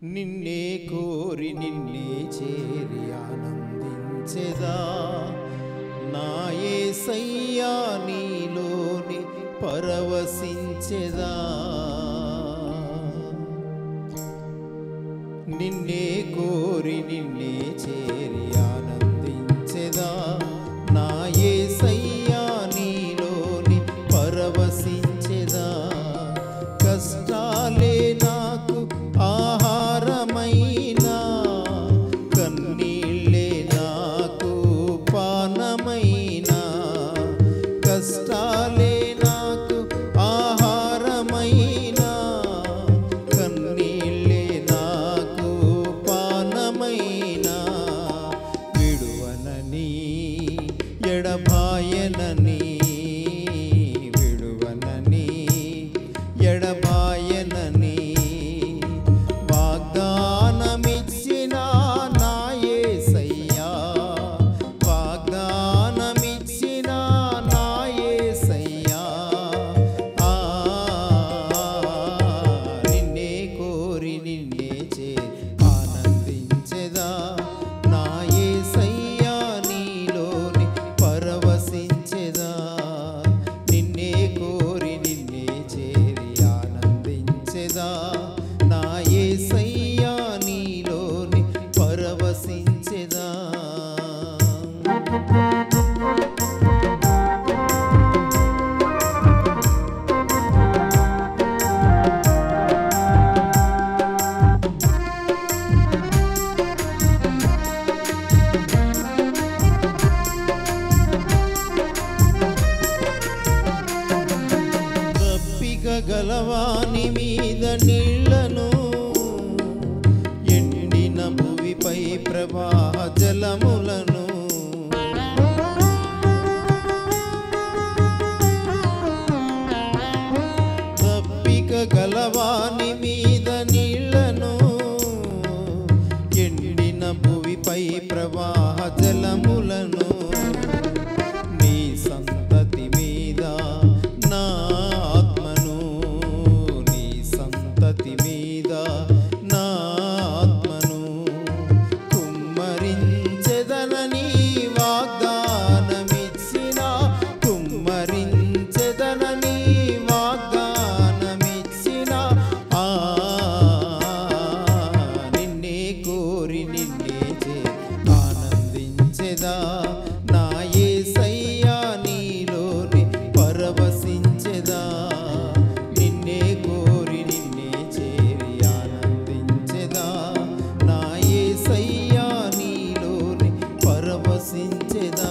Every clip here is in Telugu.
నిన్నే కోరి నిన్నే చేరి ఆనందించెదా నా యేసయ్యా నీలోని పరవశించెదా నిన్నే కోరి నిన్నే చేరి ఆనందించెదా నా యేసయ్యా నీలోని పరవశించెదా కష్టాలే నాకు ఆహారమైనా కన్నీళ్ళే నాకు పానమైనా కష్టాలే నాకు ఆహారమైనా కన్నీళ్ళే నాకు పానమైనా విడువనని ఎడబాయనని విడువనని ఎడబాయనని వాగ్దానమిచ్చిన నా యేసయ్యా వాగ్దానమిచ్చిన నా యేసయ్యా నిన్నే కోరి నిన్నే చేరి ఆనందించెదా నా యేసయ్యా నీలోని పరవశించెదా నిన్నే కోరి నిన్నే చేరి ఆనందించెదా నా యేసయ్యా నీలోని పరవశించెదా దప్పిక గలవాని మీద నీళ్లను ఎండిన భువిపై ప్రవాహ జలములను దప్పిక గలవాని మీద నీళ్లను ఎండిన భువిపై ప్రవాహ జలములను నీ సంతతి మీద నా ఆత్మను నీ సంతతి మీద నా ఆత్మను కుమ్మరించెదనని వాగ్దానమిచ్చిన కుమ్మరించెదనని వాగ్దానమిచ్చిన నిన్నే కోరి నిన్నే చేరి ఆనందించెదా నా యేసయ్యా నీలోని పరవశించెదా నిన్నే కోరి నిన్నే చేరి ఆనందించెదా నా యేసయ్యా నీలోని పరవశించెదా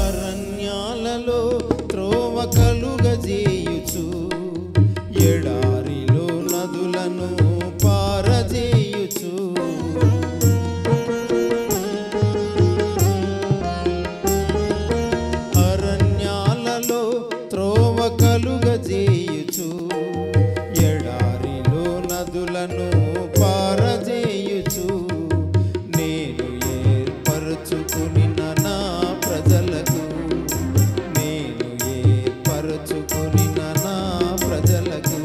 అరణ్యాలలో త్రోవ కలుగజేయుచు ఎడారిలో నదులను పారజేయుచు అరణ్యాలలో త్రోవ కలుగజేయుచు ఎడారిలో నదులను పారజేయుచు నేను ఏర్పరచుకుని నా ప్రజలకు నేను ఏర్పరచుకుని నా ప్రజలకు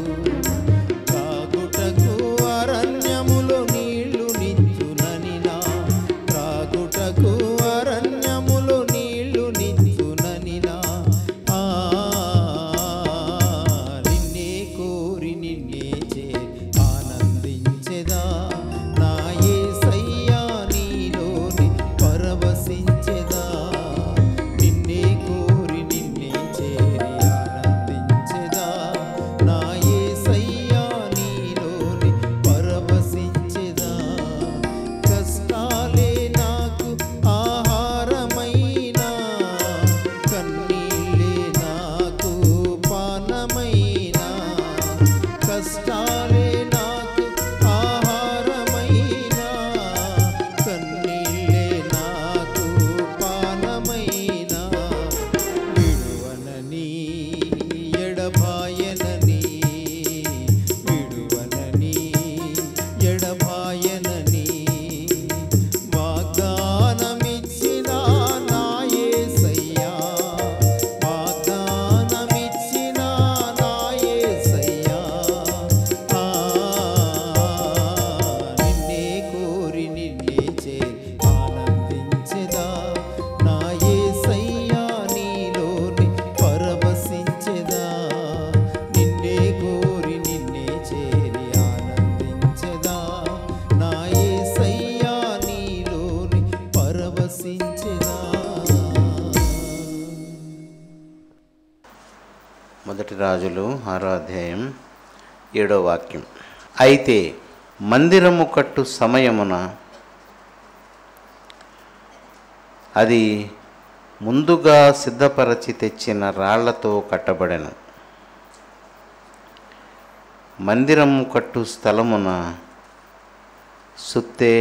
తాగుటకు రాజులు 6వ అధ్యాయం 7వ వాక్యం. అయితే మందిరము కట్టు సమయమున అది ముందుగా సిద్ధపరచి తెచ్చిన రాళ్లతో కట్టబడెను. మందిరము కట్టు స్థలమున సుత్తె,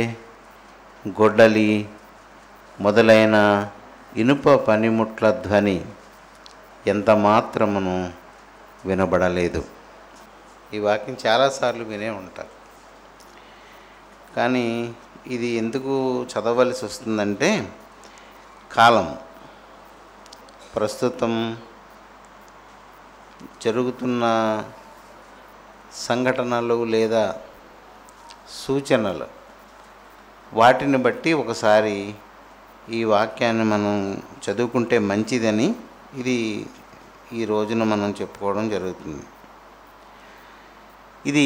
గొడ్డలి మొదలైన ఇనుప పనిముట్ల ధ్వని ఎంత మాత్రమును వినబడలేదు. ఈ వాక్యం చాలాసార్లు వినే ఉంటారు, కానీ ఇది ఎందుకు చదవలసి వస్తుందంటే కాలం, ప్రస్తుతం జరుగుతున్న సంఘటనలు లేదా సూచనలు, వాటిని బట్టి ఒకసారి ఈ వాక్యాన్ని మనం చదువుకుంటే మంచిదని ఇది ఈ రోజున మనం చెప్పుకోవడం జరుగుతుంది. ఇది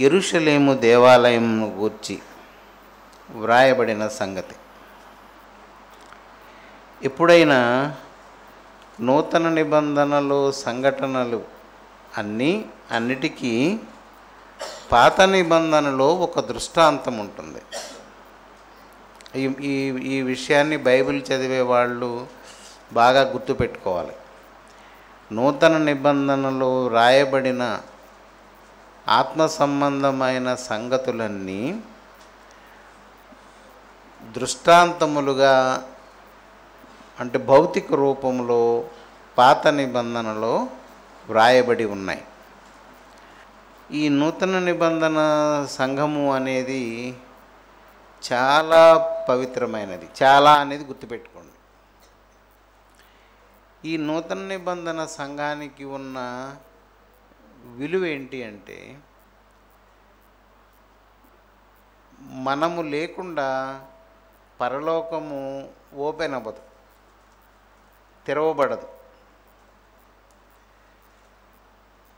యెరూషలేము దేవాలయంను గూర్చి వ్రాయబడిన సంగతి. ఎప్పుడైనా నూతన నిబంధనలో సంఘటనలు అన్నిటికీ పాత నిబంధనలో ఒక దృష్టాంతం ఉంటుంది. ఈ విషయాన్ని బైబిల్ చదివే వాళ్ళు బాగా గుర్తుపెట్టుకోవాలి. నూతన నిబంధనలో రాయబడిన ఆత్మ సంబంధమైన సంగతులన్నీ దృష్టాంతములుగా, అంటే భౌతిక రూపంలో పాత నిబంధనలో వ్రాయబడి ఉన్నాయి. ఈ నూతన నిబంధన సంఘము అనేది చాలా పవిత్రమైనది. చాలా అనేది గుర్తుపెట్టుకోండి. ఈ నూతన నిబంధన సంఘానికి ఉన్న విలువ ఏంటి అంటే, మనము లేకుండా పరలోకము ఓపెన్ అవ్వదు, తెరవబడదు.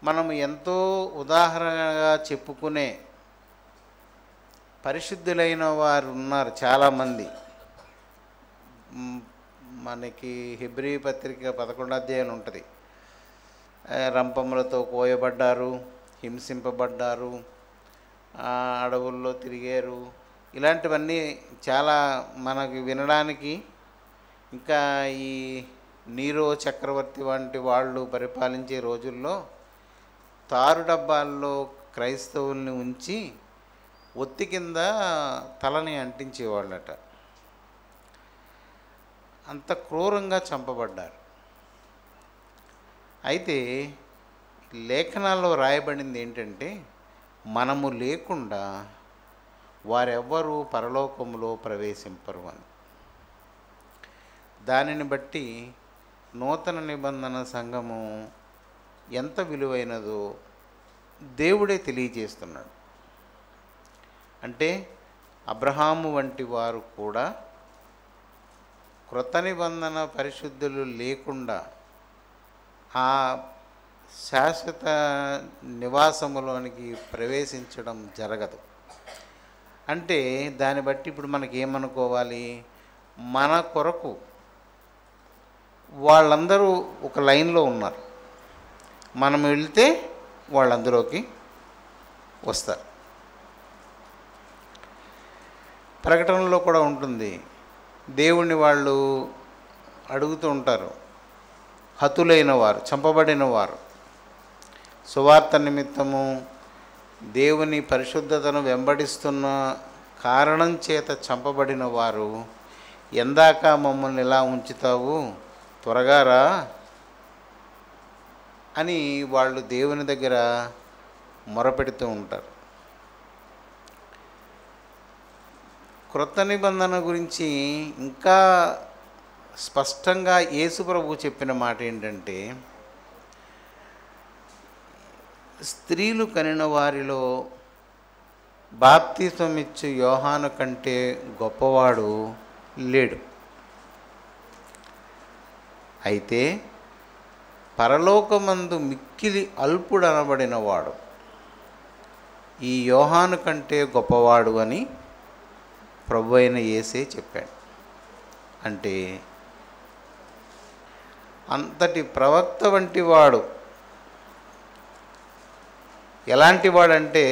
మనము ఎంతో ఉదాహరణగా చెప్పుకునే పరిశుద్ధులైన వారు ఉన్నారు చాలామంది. మనకి హెబ్రీ పత్రిక 11వ అధ్యాయం ఉంటుంది. రంపములతో కోయబడ్డారు, హింసింపబడ్డారు, అడవుల్లో తిరిగారు. ఇలాంటివన్నీ చాలా మనకి వినడానికి, ఇంకా ఈ నీరో చక్రవర్తి వంటి వాళ్ళు పరిపాలించే రోజుల్లో తారు డబ్బాల్లో క్రైస్తవుల్ని ఉంచి ఒత్తి కింద తలని అంటించేవాళ్ళట. అంత క్రూరంగా చంపబడ్డారు. అయితే లేఖనాల్లో రాయబడింది ఏంటంటే, మనము లేకుండా వారెవ్వరూ పరలోకములో ప్రవేశింపరు అని. దానిని బట్టి నూతన నిబంధన సంఘము ఎంత విలువైనదో దేవుడే తెలియజేస్తున్నాడు. అంటే అబ్రహాము వంటి వారు కూడా క్రొత్త నిబంధన పరిశుద్ధులు లేకుండా ఆ శాశ్వత నివాసములోనికి ప్రవేశించడం జరగదు. అంటే దాన్ని బట్టి ఇప్పుడు మనకి ఏమనుకోవాలి, మన కొరకు వాళ్ళందరూ ఒక లైన్లో ఉన్నారు, మనం వెళ్తే వాళ్ళందరిలోకి వస్తారు. ప్రకటనలో కూడా ఉంటుంది, దేవుణ్ణి వాళ్ళు అడుగుతూ ఉంటారు. హతులైన వారు, చంపబడిన వారు, సువార్త నిమిత్తము దేవుని పరిశుద్ధతను వెంబడిస్తున్న కారణం చేత చంపబడిన వారు, ఎందాక మమ్మల్ని ఇలా ఉంచుతావు, త్వరగా రా అని వాళ్ళు దేవుని దగ్గర మొరపెడుతూ ఉంటారు. క్రొత్త నిబంధన గురించి ఇంకా స్పష్టంగా యేసు ప్రభువు చెప్పిన మాట ఏంటంటే, స్త్రీలు కనిన వారిలో బాప్తిస్మం ఇచ్చు యోహాను కంటే గొప్పవాడు లేడు. అయితే పరలోకమందు మిక్కిలి అల్పుడనబడినవాడు ఈ యోహాను కంటే గొప్పవాడు అని ప్రభు అయిన యేసే చెప్పాడు. అంటే అంతటి ప్రవక్త వంటి వాడు ఎలాంటి వాడంటే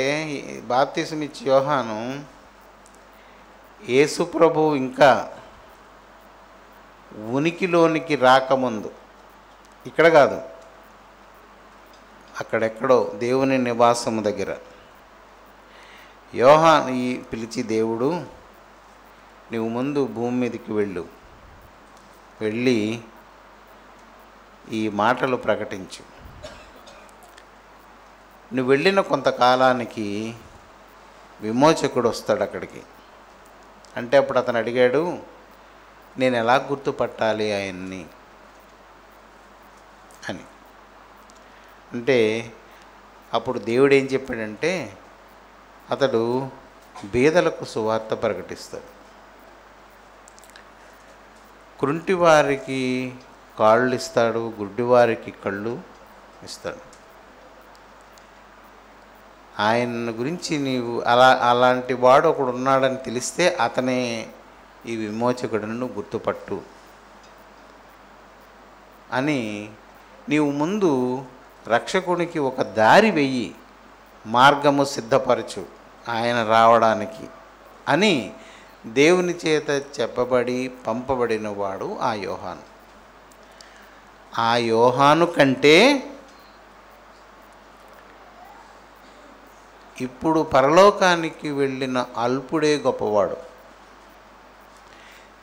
బాప్తిసం ఇచ్చే యోహాను యేసు ప్రభువు ఇంకా ఉనికిలోనికి రాకముందు, ఇక్కడ కాదు అక్కడెక్కడో దేవుని నివాసము దగ్గర యోహాను పిలిచి, దేవుడు నువ్వు ముందు భూమి మీదకి వెళ్ళి ఈ మాటలు ప్రకటించు. నువ్వు వెళ్ళిన కొంతకాలానికి విమోచకుడు వస్తాడు అక్కడికి అంటే, అప్పుడు అతను అడిగాడు, నేను ఎలా గుర్తుపట్టాలి ఆయన్ని అని. అంటే అప్పుడు దేవుడు ఏం చెప్పాడంటే, అతడు బీదలకు సువార్త ప్రకటిస్తాడు, కుంటివారికి కాళ్ళు ఇస్తాడు, గుడ్డివారికి కళ్ళు ఇస్తాడు. ఆయన గురించి నీవు అలాంటి వాడు ఒకడు ఉన్నాడని తెలిస్తే అతనే ఈ విమోచకుడును గుర్తుపట్టు అని, నీవు ముందు రక్షకునికి ఒక దారి వెయ్యి, మార్గము సిద్ధపరచు ఆయన రావడానికి అని దేవుని చేత చెప్పబడి పంపబడిన వాడు ఆ యోహాను. ఆ యోహాను కంటే ఇప్పుడు పరలోకానికి వెళ్ళిన అల్పుడే గొప్పవాడు.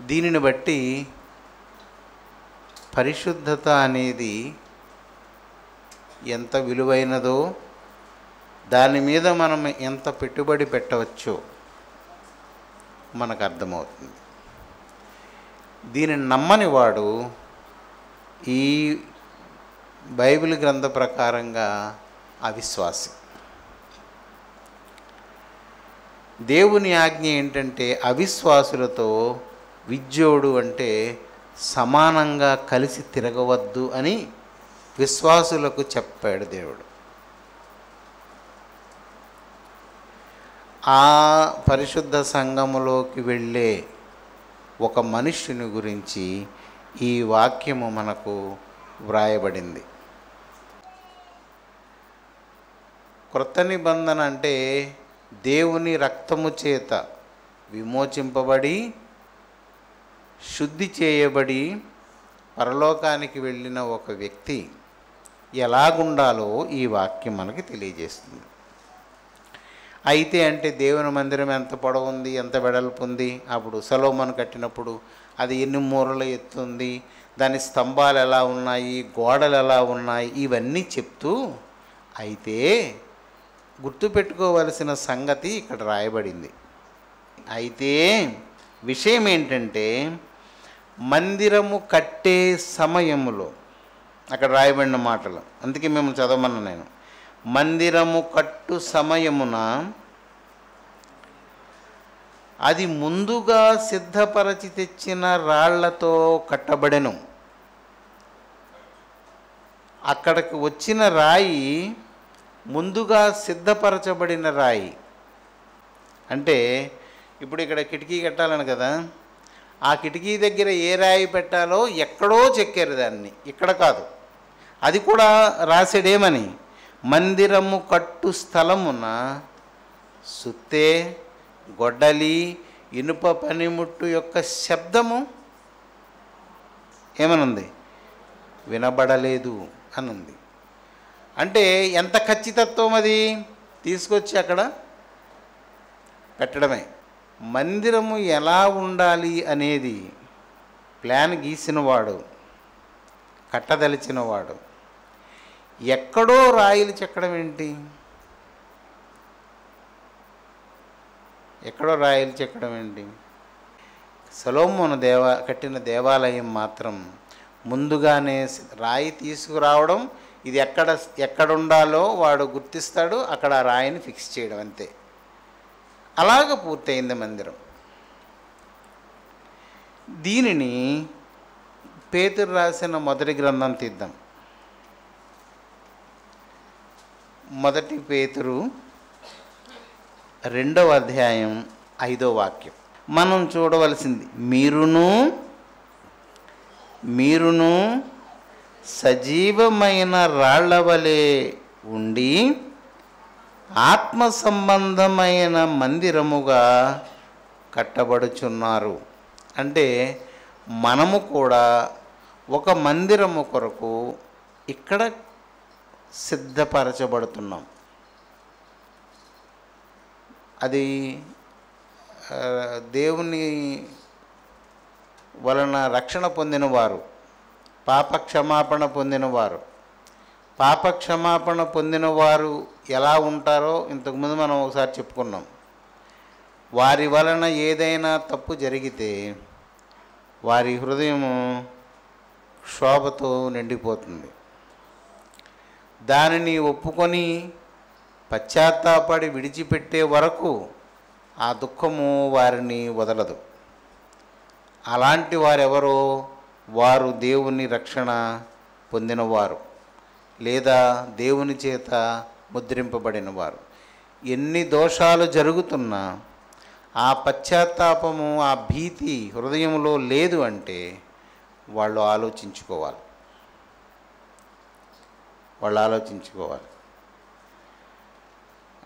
దీనిని బట్టి పరిశుద్ధత అనేది ఎంత విలువైనదో, దాని మీద మనం ఎంత పెట్టుబడి పెట్టవచ్చో మనకు అర్థమవుతుంది. దీనిని నమ్మని వాడు ఈ బైబిల్ గ్రంథ ప్రకారంగా అవిశ్వాసి. దేవుని ఆజ్ఞ ఏంటంటే, అవిశ్వాసులతో విజ్జోడు అంటే సమానంగా కలిసి తిరగవద్దు అని విశ్వాసులకు చెప్పాడు దేవుడు. ఆ పరిశుద్ధ సంఘములోకి వెళ్ళే ఒక మనుష్యుని గురించి ఈ వాక్యము మనకు వ్రాయబడింది. క్రొత్త నిబంధన అంటే దేవుని రక్తము చేత విమోచింపబడి శుద్ధి చేయబడి పరలోకానికి వెళ్ళిన ఒక వ్యక్తి ఎలాగుండాలో ఈ వాక్యం మనకి తెలియజేస్తుంది. అయితే అంటే దేవుని మందిరం ఎంత పొడవు ఉంది, ఎంత వెడల్పు ఉంది, అప్పుడు సొలొమోను కట్టినప్పుడు అది ఎన్ని మూరల ఎత్తుంది, దాని స్తంభాలు ఎలా ఉన్నాయి, గోడలు ఎలా ఉన్నాయి, ఇవన్నీ చెప్తూ, అయితే గుర్తుపెట్టుకోవలసిన సంగతి ఇక్కడ రాయబడింది. అయితే విషయం ఏంటంటే, మందిరము కట్టే సమయములో, అక్కడ రాయబడిన మాటలు, అందుకే మేము చదవమన్నా నేను, మందిరము కట్టు సమయమున అది ముందుగా సిద్ధపరచి తెచ్చిన రాళ్లతో కట్టబడెను. అక్కడికి వచ్చిన రాయి ముందుగా సిద్ధపరచబడిన రాయి. అంటే ఇప్పుడు ఇక్కడ కిటికీ కట్టాలని కదా, ఆ కిటికీ దగ్గర ఏ రాయి పెట్టాలో ఎక్కడో చెక్కారు దాన్ని, ఇక్కడ కాదు. అది కూడా రాసాడేమని, మందిరము కట్టు స్థలమున సుత్తే, గొడ్డలి, ఇనుప పనిముట్టు యొక్క శబ్దము ఏమనుంది, వినబడలేదు అనుంది. అంటే ఎంత ఖచ్చితత్వం, అది తీసుకొచ్చి అక్కడ పెట్టడమే. మందిరము ఎలా ఉండాలి అనేది ప్లాన్ గీసినవాడు, కట్టదలిచినవాడు ఎక్కడో రాయిలు చెక్కడం ఏంటి, ఎక్కడో రాయిలు చెక్కడం ఏంటి? సొలొమోను కట్టిన దేవాలయం మాత్రం ముందుగానే రాయి తీసుకురావడం, ఇది ఎక్కడ ఉండాలో వాడు గుర్తిస్తాడు, అక్కడ ఆ రాయిని ఫిక్స్ చేయడం, అంతే. అలాగ పూర్తయింది మందిరం. దీనిని పేతురు రాసిన మొదటి గ్రంథం తీద్దాం. మొదటి పేతురు 2వ అధ్యాయం 5వ వాక్యం మనం చూడవలసింది. మీరును సజీవమైన రాళ్ల వలె ఉండి ఆత్మ సంబంధమైన మందిరముగా కట్టబడుచున్నారు. అంటే మనము కూడా ఒక మందిరము కొరకు ఇక్కడ సిద్ధపరచబడుతున్నాం. అది దేవుని వలన రక్షణ పొందినవారు, పాపక్షమాపణ పొందినవారు. పాపక్షమాపణ పొందినవారు ఎలా ఉంటారో ఇంతకుముందు మనం ఒకసారి చెప్పుకున్నాం. వారి వలన ఏదైనా తప్పు జరిగితే వారి హృదయము శోభతో నిండిపోతుంది. దానిని ఒప్పుకొని పశ్చాత్తాపడి విడిచిపెట్టే వరకు ఆ దుఃఖము వారిని వదలదు. అలాంటి వారెవరో వారు దేవుని రక్షణ పొందినవారు లేదా దేవుని చేత ముద్రింపబడినవారు. ఎన్ని దోషాలు జరుగుతున్నా ఆ పశ్చాత్తాపము, ఆ భీతి హృదయంలో లేదు అంటే వాళ్ళు ఆలోచించుకోవాలి.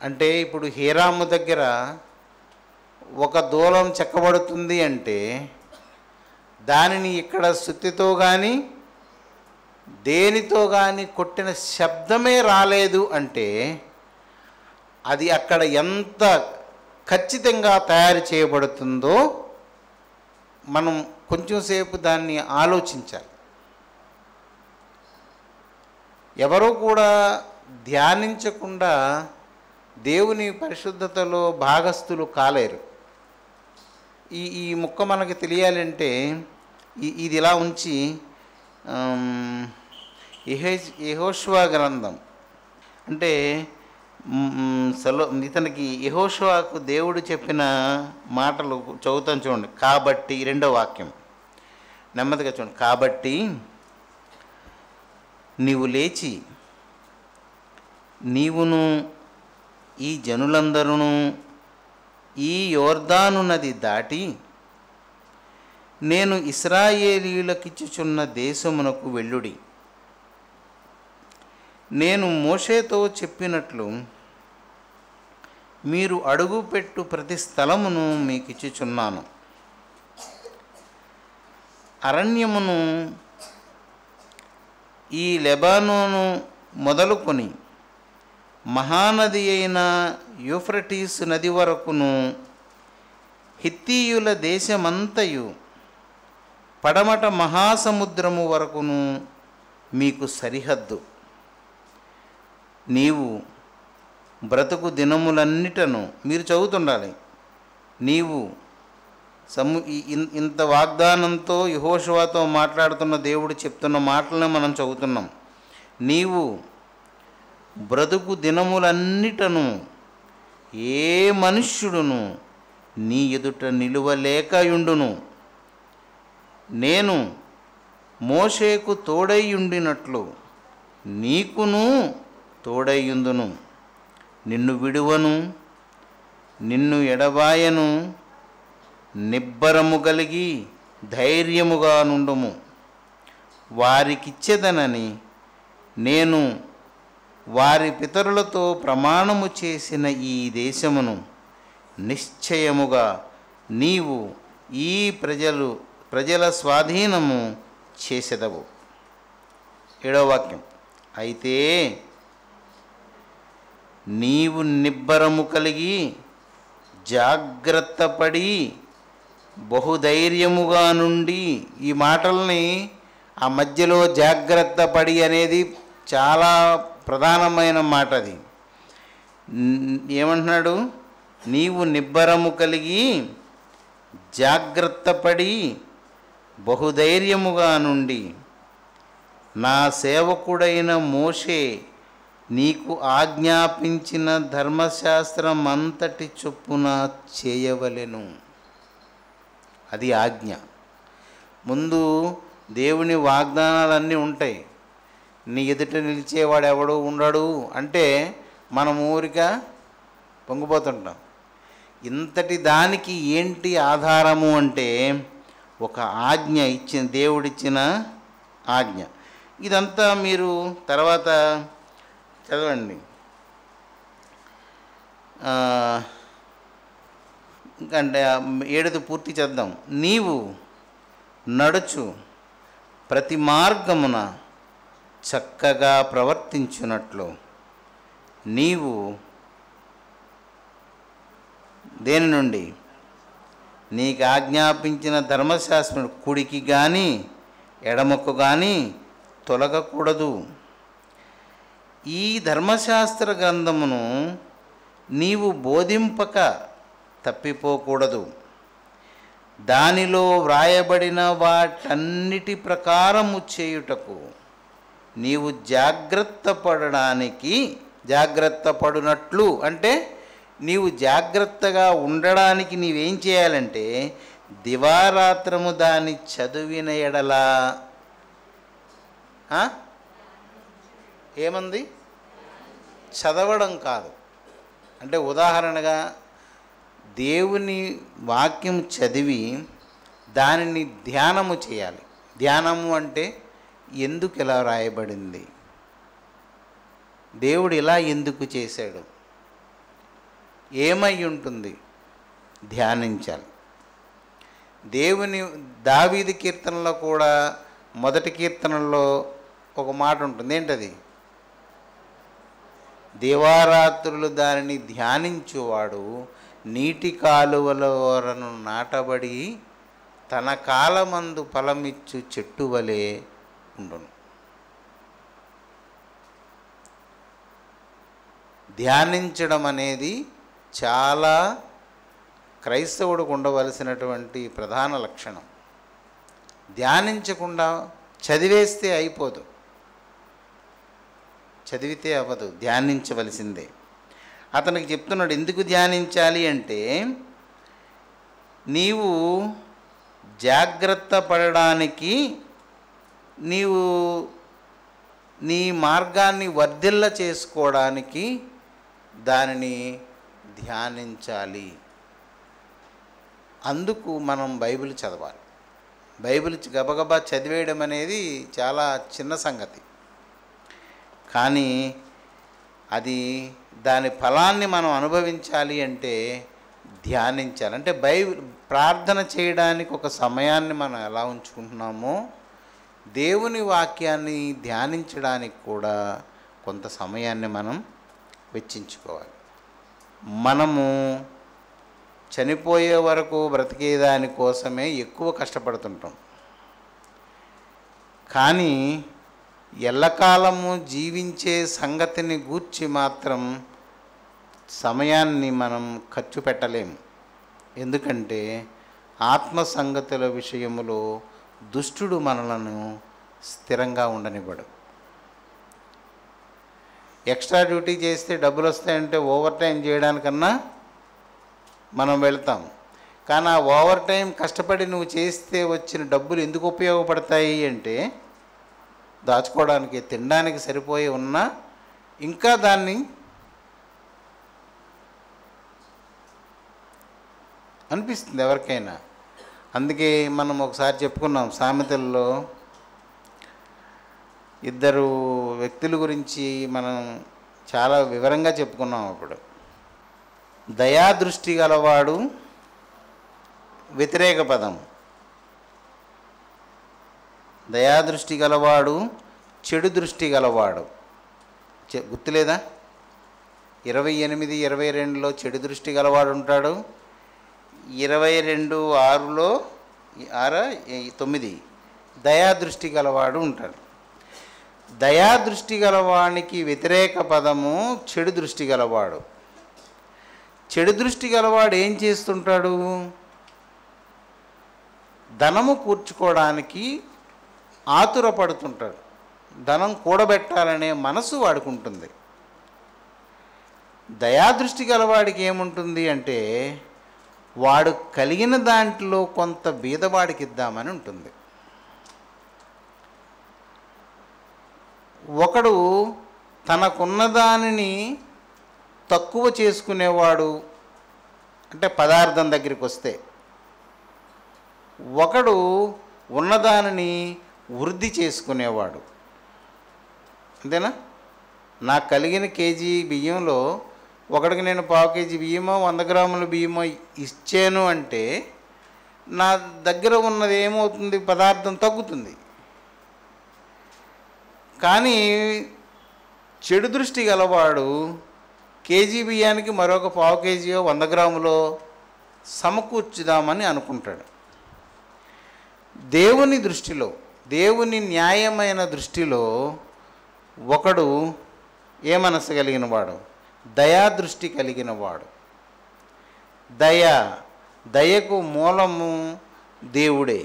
అంటే ఇప్పుడు హీరాము దగ్గర ఒక దూలం చెక్కబడుతుంది అంటే దానిని ఇక్కడ సుత్తితో కానీ దేనితో కానీ కొట్టిన శబ్దమే రాలేదు అంటే అది అక్కడ ఎంత ఖచ్చితంగా తయారు చేయబడుతుందో మనం కొంచెంసేపు దాన్ని ఆలోచించాలి. ఎవరూ కూడా ధ్యానించకుండా దేవుని పరిశుద్ధతలో భాగస్థులు కాలేరు. ఈ ముక్క మనకి తెలియాలంటే ఇది ఇలా ఉంచి యెహోషువ గ్రంథం అంటే ఇతనికి యెహోషువకు దేవుడు చెప్పిన మాటలు చదువుతాను చూడండి. కాబట్టి 2వ వాక్యం నెమ్మదిగా చూడండి. కాబట్టి నీవు లేచి నీవును ఈ జనులందరూ ఈ యోర్దాను నది దాటి నేను ఇశ్రాయేలీయులకిచ్చుచున్న దేశమునకు వెళ్ళుడి. నేను మోషేతో చెప్పినట్లు మీరు అడుగుపెట్టు ప్రతి స్థలమును మీకిచ్చుచున్నాను. అరణ్యమును ఈ లెబానోను మొదలుకొని మహానది అయిన యూఫ్రటీసు నది వరకును, హిత్తీయుల దేశమంతయు పడమట మహాసముద్రము వరకును మీకు సరిహద్దు. నీవు బ్రతుకు దినములన్నిటను మీరు చదువుతుండాలి. నీవు ఇంత వాగ్దానంతో యెహోషువతో మాట్లాడుతున్న దేవుడు చెప్తున్న మాటలను మనం చదువుతున్నాం. నీవు బ్రతుకు దినములన్నిటను ఏ మనుష్యుడును నీ ఎదుట నిలువలేకయుండును. నేను మోషేకు తోడైయుండినట్లు నీకును తోడైయుందును. నిన్ను విడువను, నిన్ను ఎడబాయను. నిబ్బరము కలిగి ధైర్యముగా నుండుము. వారికిచ్చేదనని నేను వారి పితరులతో ప్రమాణము చేసిన ఈ దేశమును నిశ్చయముగా నీవు ఈ ప్రజల స్వాధీనము చేసెదవు. 7వ వాక్యం. అయితే నీవు నిబ్బరము కలిగి జాగ్రత్తపడి బహుధైర్యముగా నుండి. ఈ మాటల్ని ఆ మధ్యలో జాగ్రత్త పడి అనేది చాలా ప్రధానమైన మాట. అది ఏమంటున్నాడు? నీవు నిబ్బరము కలిగి జాగ్రత్తపడి బహుధైర్యముగా నుండి నా సేవకుడైన మోషే నీకు ఆజ్ఞాపించిన ధర్మశాస్త్రం అంతటి చొప్పున చేయవలెను. అది ఆజ్ఞ. ముందు దేవుని వాగ్దానాలన్నీ ఉంటాయి. నీ ఎదుట నిలిచేవాడు ఎవడు ఉండడు అంటే మనం ఊరిక పొంగిపోతుంటాం. ఇంతటి దానికి ఏంటి ఆధారము అంటే ఒక ఆజ్ఞ ఇచ్చిన, దేవుడిచ్చిన ఆజ్ఞ. ఇదంతా మీరు తర్వాత చదవండి. అంటే 7 పూర్తి చేద్దాం. నీవు నడుచు ప్రతి మార్గమున చక్కగా ప్రవర్తించున్నట్లు నీవు దేని నుండి నీకు ఆజ్ఞాపించిన ధర్మశాస్త్రం కుడికి కానీ ఎడమకు కానీ తొలగకూడదు. ఈ ధర్మశాస్త్ర గ్రంథమును నీవు బోధింపక తప్పిపోకూడదు. దానిలో వ్రాయబడిన వాటన్నిటి ప్రకారము చేయుటకు నీవు జాగ్రత్త పడునట్లు అంటే నీవు జాగ్రత్తగా ఉండడానికి నీవేం చేయాలంటే దివారాత్రము దాన్ని చదివిన ఎడలా ఏమంది చదవడం కాదు. అంటే ఉదాహరణగా దేవుని వాక్యం చదివి దానిని ధ్యానము చేయాలి. ధ్యానము అంటే ఎందుకు ఇలా రాయబడింది, దేవుడు ఇలా ఎందుకు చేశాడు, ఏమై ఉంటుంది ధ్యానించాలి. దావీదు కీర్తనలో కూడా మొదటి కీర్తనలో ఒక మాట ఉంటుంది. ఏంటది? దివారాత్రులు దానిని ధ్యానించువాడు నీటి కాలువల ఓరను నాటబడి తన కాలమందు ఫలమిచ్చు చెట్టు వలె ఉండును. ధ్యానించడం అనేది చాలా క్రైస్తవుడికి ఉండవలసినటువంటి ప్రధాన లక్షణం. ధ్యానించకుండా చదివేస్తే అయిపోదు, చదివితే అవ్వదు, ధ్యానించవలసిందే. అతనికి చెప్తున్నాడు ఎందుకు ధ్యానించాలి అంటే నీవు జాగ్రత్త పడడానికి, నీవు నీ మార్గాన్ని వర్ధిల్ల చేసుకోవడానికి దానిని ధ్యానించాలి. అందుకు మనం బైబిల్ చదవాలి. బైబిల్ గబగబా చదివేయడం అనేది చాలా చిన్న సంగతి, కానీ దాని ఫలాన్ని మనం అనుభవించాలి అంటే ధ్యానించాలి. అంటే ప్రార్థన చేయడానికి ఒక సమయాన్ని మనం ఎలా ఉంచుకుంటున్నామో దేవుని వాక్యాన్ని ధ్యానించడానికి కూడా కొంత సమయాన్ని మనం వెచ్చించుకోవాలి. మనము చనిపోయే వరకు బ్రతికేదాని కోసమే ఎక్కువ కష్టపడుతుంటాం, కానీ ఎల్లకాలము జీవించే సంగతిని గూర్చి మాత్రం సమయాన్ని మనం ఖర్చు పెట్టలేము. ఎందుకంటే ఆత్మ సంగతుల విషయములో దుష్టుడు మనలను స్థిరంగా ఉండనివ్వడు. ఎక్స్ట్రా డ్యూటీ చేస్తే డబ్బులు వస్తాయంటే ఓవర్ టైం చేయడానికన్నా మనం వెళ్తాం. కానీ ఆ ఓవర్ టైం కష్టపడి నువ్వు చేస్తే వచ్చిన డబ్బులు ఎందుకు ఉపయోగపడతాయి అంటే దాచుకోవడానికి, తినడానికి సరిపోయి ఉన్నా ఇంకా దాన్ని అనిపిస్తుంది ఎవరికైనా. అందుకే మనం ఒకసారి చెప్పుకున్నాం సామెతల్లో 2 వ్యక్తుల గురించి మనం చాలా వివరంగా చెప్పుకున్నాం. అప్పుడు దయాదృష్టి గలవాడు, వ్యతిరేక పదం, దయాదృష్టి గలవాడు, చెడు దృష్టి గలవాడు. గుర్తులేదా? 28, 22లో చెడు దృష్టి గలవాడు ఉంటాడు, 22:6లో 9 దయాదృష్టి గలవాడు ఉంటాడు. దయాదృష్టి గలవానికి వ్యతిరేక పదము చెడు దృష్టి గలవాడు. చెడు దృష్టి గలవాడు ఏం చేస్తుంటాడు? ధనము కూర్చుకోవడానికి ఆతురపడుతుంటాడు. ధనం కూడబెట్టాలనే మనసు వాడుకుంటుంది. దయాదృష్టి గలవాడికి ఏముంటుంది అంటే వాడు కలిగిన దాంట్లో కొంత బీదవాడికి ఇద్దామని ఉంటుంది. ఒకడు తనకున్న దానిని తక్కువ చేసుకునేవాడు, అంటే పదార్థం దగ్గరికి వస్తే. ఒకడు ఉన్నదానిని వృద్ధి చేసుకునేవాడు. అంతేనా? నాకు కలిగిన కేజీ బియ్యంలో ఒకడికి నేను 1/2 కేజీ బియ్యమో 100 గ్రాముల బియ్యమో ఇచ్చాను అంటే నా దగ్గర ఉన్నది ఏమవుతుంది, పదార్థం తగ్గుతుంది. కానీ చెడు దృష్టి గలవాడు కేజీ బియ్యానికి మరొక 1/2 కేజీయో 100 గ్రాములో సమకూర్చుదామని అనుకుంటాడు. దేవుని దృష్టిలో, దేవుని న్యాయమైన దృష్టిలో ఒకడు ఏ మనసు కలిగిన వాడు? దయాదృష్టి కలిగిన వాడు. దయకు మూలము దేవుడే.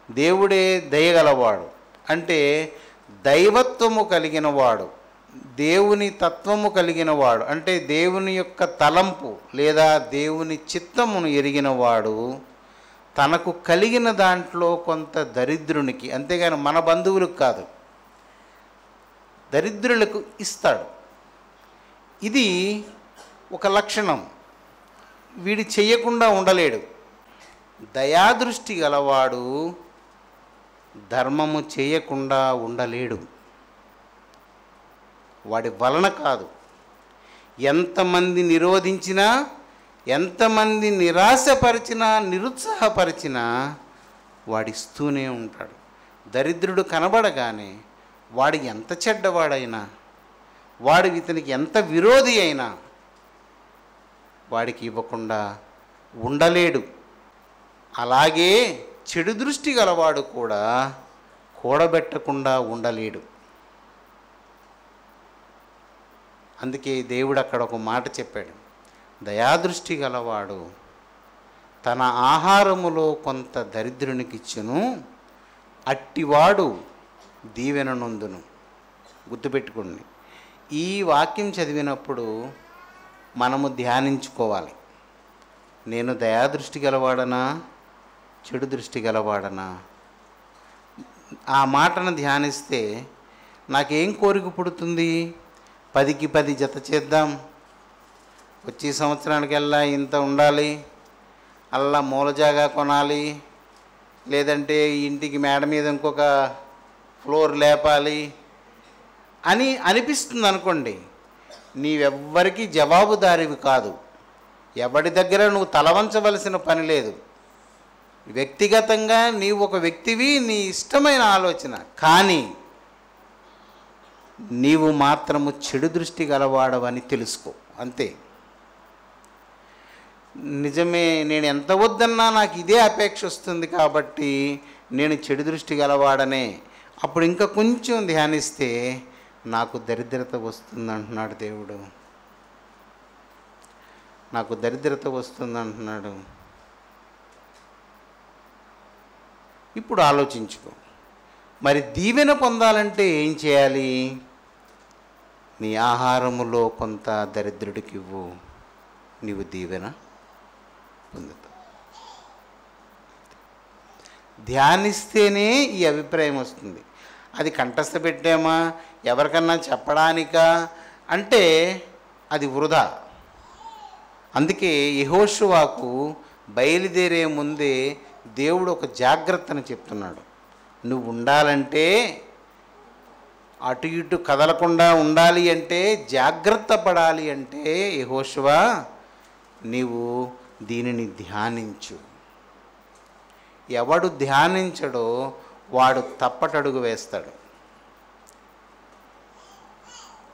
దేవుడే దయగలవాడు. అంటే దైవత్వము కలిగిన వాడు, దేవుని తత్వము కలిగిన వాడు, అంటే దేవుని యొక్క తలంపు లేదా దేవుని చిత్తమును ఎరిగిన వాడు తనకు కలిగిన దాంట్లో కొంత దరిద్రునికి, అంతేగాని మన బంధువులకు కాదు, దరిద్రులకు ఇస్తాడు. ఇది ఒక లక్షణం. వీడి చెయ్యకుండా ఉండలేడు. దయాదృష్టి గలవాడు ధర్మము చేయకుండా ఉండలేడు. వాడి వలన కాదు. ఎంతమంది నిరోధించినా, ఎంతమంది నిరాశపరిచినా, నిరుత్సాహపరిచినా వాడిస్తూనే ఉంటాడు. దరిద్రుడు కనబడగానే వాడు ఎంత చెడ్డవాడైనా, వాడు ఇతనికి ఎంత విరోధి అయినా వాడికి ఇవ్వకుండా ఉండలేడు. అలాగే చెడు దృష్టి గలవాడు కూడా కూడబెట్టకుండా ఉండలేడు. అందుకే దేవుడు అక్కడ ఒక మాట చెప్పాడు, దయాదృష్టి గలవాడు తన ఆహారములో కొంత దరిద్రునికిచ్చును, అట్టివాడు దీవెన నొందును. గుర్తుపెట్టుకోండి, ఈ వాక్యం చదివినప్పుడు మనము ధ్యానించుకోవాలి. నేను దయాదృష్టి గలవాడనా, చెడు దృష్టి గలవాడనా? ఆ మాటను ధ్యానిస్తే నాకేం కోరిక పుడుతుంది? 10కి 10 జత చేద్దాం, వచ్చే సంవత్సరానికల్లా ఇంత ఉండాలి, అల్లా మూలజాగా కొనాలి, లేదంటే ఇంటికి మేడ మీద ఇంకొక ఫ్లోర్ లేపాలి అని అనిపిస్తుంది అనుకోండి. నీవెవ్వరికీ జవాబుదారివి కాదు. ఎవడి దగ్గర నువ్వు తలవంచవలసిన పని లేదు. వ్యక్తిగతంగా నీవు ఒక వ్యక్తివి, నీ ఇష్టమైన ఆలోచన. కానీ నీవు మాత్రము చెడు దృష్టి గలవాడవని తెలుసుకో, అంతే. నిజమే, నేను ఎంత వద్దన్నా నాకు ఇదే అపేక్ష వస్తుంది కాబట్టి నేను చెడు దృష్టి గలవాడనే. అప్పుడు ఇంకా కొంచెం ధ్యానిస్తే నాకు దరిద్రత వస్తుంది అంటున్నాడు దేవుడు. నాకు దరిద్రత వస్తుంది అంటున్నాడు. ఇప్పుడు ఆలోచించుకో, మరి దీవెన పొందాలంటే ఏం చేయాలి? నీ ఆహారములో కొంత దరిద్రుడికి ఇవ్వు, నీవు దీవెన పొందుతావు. ధ్యానిస్తేనే ఈ అభిప్రాయం వస్తుంది. అది కంఠస్థ పెట్టామా, ఎవరికన్నా చెప్పడానికా అంటే అది వృధా. అందుకే యెహోషువకు బయలుదేరే ముందే దేవుడు ఒక జాగ్రత్తను చెప్తున్నాడు. నువ్వు ఉండాలంటే, అటు ఇటు కదలకుండా ఉండాలి అంటే, జాగ్రత్త పడాలి అంటే యెహోషువ నీవు దీనిని ధ్యానించు. ఎవడు ధ్యానించడో వాడు తప్పటడుగు వేస్తాడు.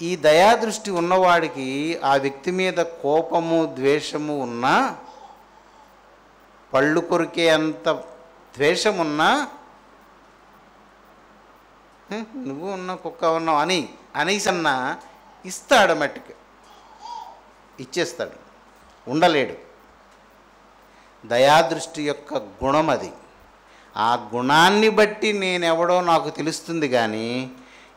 ఈ దయాదృష్టి ఉన్నవాడికి ఆ వ్యక్తి మీద కోపము, ద్వేషము ఉన్నా, పళ్ళు కొరికే అంత ద్వేషమున్నా, నువ్వు ఉన్న కుక్క ఉన్నావు అనేసన్నా ఇస్తాడు, మట్టికి ఇచ్చేస్తాడు, ఉండలేడు. దయాదృష్టి యొక్క గుణం అది. ఆ గుణాన్ని బట్టి నేనెవడో నాకు తెలుస్తుంది. కానీ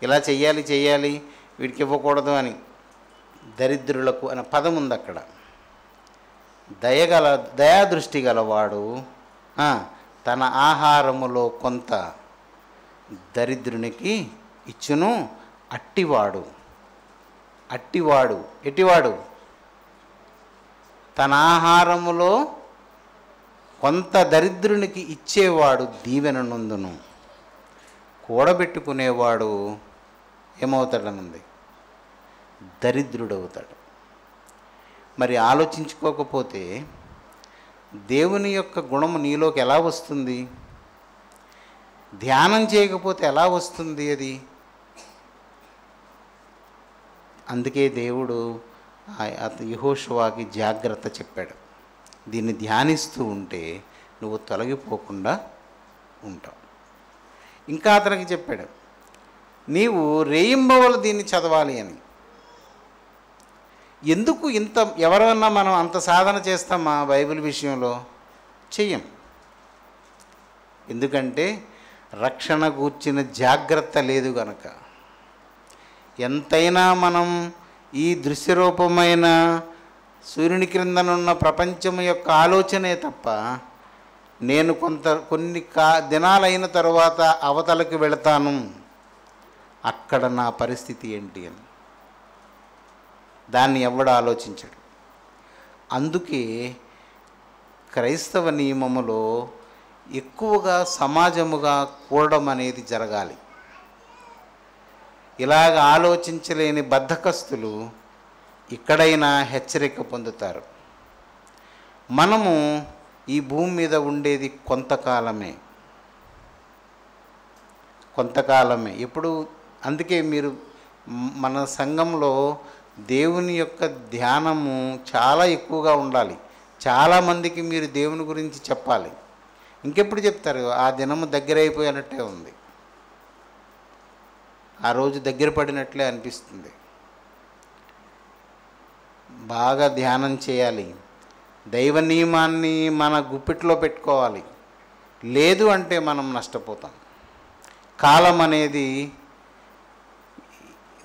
ఇలా చెయ్యాలి వీడికి ఇవ్వకూడదు అని, దరిద్రులకు అనే పదం ఉంది అక్కడ. దయాదృష్టి గలవాడు తన ఆహారములో కొంత దరిద్రునికి ఇచ్చును, ఎటివాడు తన ఆహారములో కొంత దరిద్రునికి ఇచ్చేవాడు దీవెన నొందును. కూడబెట్టుకునేవాడు ఏమవుతాడనుంది? దరిద్రుడవుతాడు. మరి ఆలోచించుకోకపోతే దేవుని యొక్క గుణము నీలోకి ఎలా వస్తుంది? ధ్యానం చేయకపోతే ఎలా వస్తుంది అది? అందుకే దేవుడు యెహోషువకి జాగ్రత్త చెప్పాడు. దీన్ని ధ్యానిస్తూ ఉంటే నువ్వు తొలగిపోకుండా ఉంటావు. ఇంకా అతనికి చెప్పాడు, నీవు రేయింబవలు దీన్ని చదవాలి అని. ఎందుకు ఇంత ఎవరన్నా మనం అంత సాధన చేస్తామా బైబిల్ విషయంలో? చెయ్యం. ఎందుకంటే రక్షణ గూర్చిన జాగ్రత్త లేదు గనక. ఎంతైనా మనం ఈ దృశ్యరూపమైన సూర్యుని క్రిందనున్న ప్రపంచం యొక్క ఆలోచనే తప్ప, నేను కొన్ని దినాలైన తర్వాత అవతలకు వెళతాను, అక్కడ నా పరిస్థితి ఏంటి అని దాన్ని ఎవడు ఆలోచించడు. అందుకే క్రైస్తవ నియమములో ఎక్కువగా సమాజముగా కూడడం అనేది జరగాలి. ఇలాగ ఆలోచించలేని బద్ధకస్తులు ఇక్కడైనా హెచ్చరిక పొందుతారు. మనము ఈ భూమి మీద ఉండేది కొంతకాలమే. ఎప్పుడు? అందుకే మీరు మన సంఘంలో దేవుని యొక్క ధ్యానము చాలా ఎక్కువగా ఉండాలి. చాలామందికి మీరు దేవుని గురించి చెప్పాలి. ఇంకెప్పుడు చెప్తారు? ఆ దినము దగ్గర అయిపోయినట్టే ఉంది, ఆ రోజు దగ్గర పడినట్లే అనిపిస్తుంది. బాగా ధ్యానం చేయాలి, దైవ నియమాన్ని మన గుప్పిట్లో పెట్టుకోవాలి. లేదు అంటే మనం నష్టపోతాం. కాలం అనేది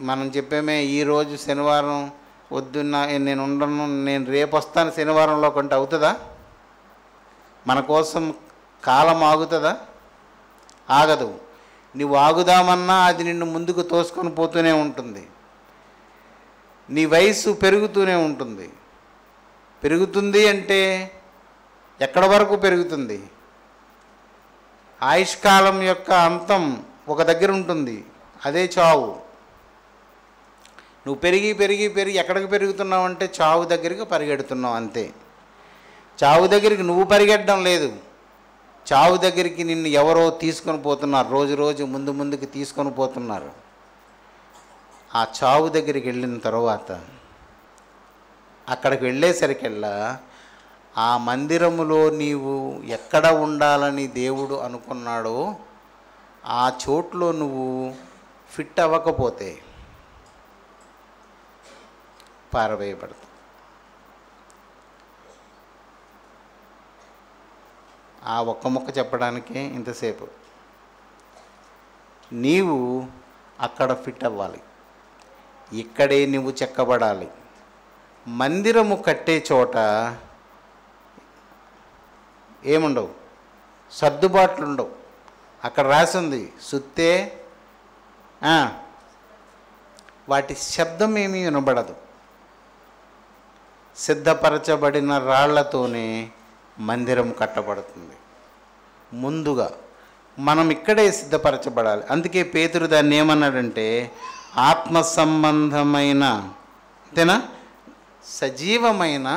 మనం చెప్పేమే, ఈరోజు శనివారం వద్దున్న నేను ఉండను, నేను రేపు వస్తాను శనివారంలో కంటే అవుతుందా? మన కోసం కాలం ఆగుతుందా? ఆగదు. నువ్వు ఆగుదామన్నా అది నిన్ను ముందుకు తోసుకొని పోతూనే ఉంటుంది. నీ వయసు పెరుగుతూనే ఉంటుంది. పెరుగుతుంది అంటే ఎక్కడ వరకు పెరుగుతుంది? ఆయుష్కాలం యొక్క అంతం ఒక దగ్గర ఉంటుంది, అదే చావు. నువ్వు పెరిగి పెరిగి పెరిగి ఎక్కడికి పెరుగుతున్నావు అంటే చావు దగ్గరికి పరిగెడుతున్నావు అంతే. చావు దగ్గరికి నువ్వు పరిగెట్టడం లేదు, చావు దగ్గరికి నిన్ను ఎవరో తీసుకొని పోతున్నారు, రోజు రోజు ముందుకు తీసుకొని పోతున్నారు. ఆ చావు దగ్గరికి వెళ్ళిన తర్వాత అక్కడికి వెళ్ళేసరికల్లా ఆ మందిరములో నీవు ఎక్కడ ఉండాలని దేవుడు అనుకున్నాడో ఆ చోట్లో నువ్వు ఫిట్ అవ్వకపోతే పారవేయబడతావు. ఆ ఒక్క ముక్క చెప్పడానికే ఇంతసేపు. నీవు అక్కడ ఫిట్ అవ్వాలి, ఇక్కడే నువ్వు చెక్కబడాలి. మందిరము కట్టే చోట ఏముండవు, సర్దుబాట్లు ఉండవు. అక్కడ రాసింది సుత్తే, వాటి శబ్దం ఏమీ వినబడదు. సిద్ధపరచబడిన రాళ్లతోనే మందిరం కట్టబడుతుంది. ముందుగా మనం ఇక్కడే సిద్ధపరచబడాలి. అందుకే పేతురు దాన్ని ఏమన్నాడంటే, ఆత్మ సంబంధమైన అంతేనా సజీవమైన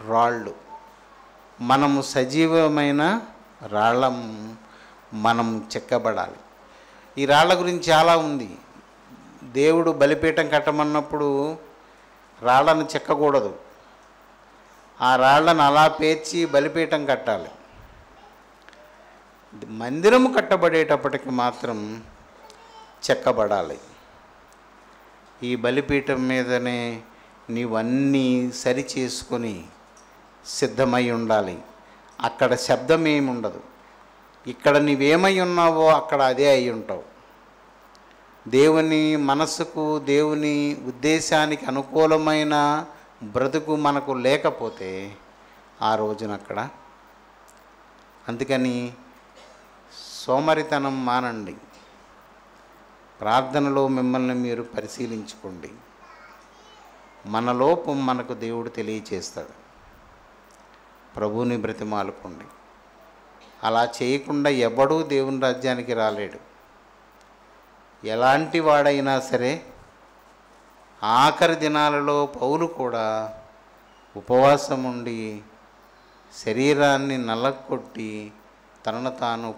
రాళ్ళు. మనము సజీవమైన రాళ్ళం, మనం చెక్కబడాలి. ఈ రాళ్ళ గురించి చాలా ఉంది. దేవుడు బలిపీఠం కట్టమన్నప్పుడు రాళ్ళను చెక్కకూడదు, ఆ రాళ్ళను అలా పేర్చి బలిపీఠం కట్టాలి. మందిరము కట్టబడేటప్పటికి మాత్రం చెక్కబడాలి. ఈ బలిపీఠం మీదనే నీవన్నీ సరి చేసుకొని సిద్ధమై ఉండాలి. అక్కడ శబ్దం ఏమి ఉండదు. ఇక్కడ నీవేమై ఉన్నావో అక్కడ అదే అయి ఉంటావు. దేవుని మనసుకు, దేవుని ఉద్దేశానికి అనుకూలమైన బ్రతుకు మనకు లేకపోతే ఆ రోజున అక్కడ. అందుకని సోమరితనం మానండి. ప్రార్థనలో మిమ్మల్ని మీరు పరిశీలించుకోండి. మన లోపం మనకు దేవుడు తెలియచేస్తాడు. ప్రభువుని బ్రతిమాలుకోండి. అలా చేయకుండా ఎవడూ దేవుని రాజ్యానికి రాలేడు. ఎలాంటి వాడైనా సరే ఆఖరి దినాలలో పౌలు కూడా ఉపవాసం ఉండి శరీరాన్ని నల్లకొట్టి తనను తాను